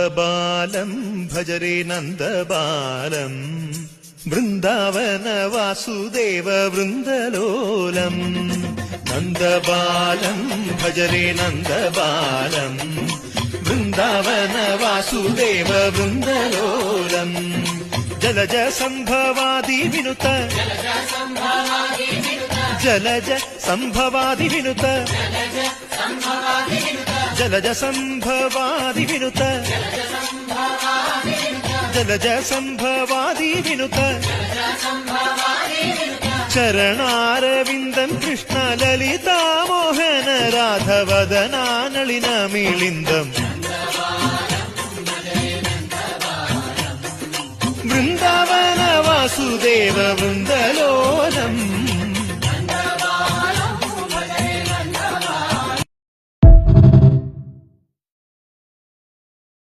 നന്ദബാലം ഭജരേ നന്ദബാലം Vrindavana Vasudeva വൃന്ദലോലം. നന്ദബാലം ഭജരേ നന്ദബാലം Vrindavana Vasudeva വൃന്ദലോലം. Jalaja സംഭവാദി വിനുത Jalaja സംഭവാദി വിനുത Jalaja സംഭവാദി വിനുത Jalaja സംഭവാദി വിനുത ചരണാരവിന്ദം Krishna ലളിതാമോഹന രാധവദനാനളിനമിളിന്ദം. Vrindavana Vasudeva വൃന്ദലോ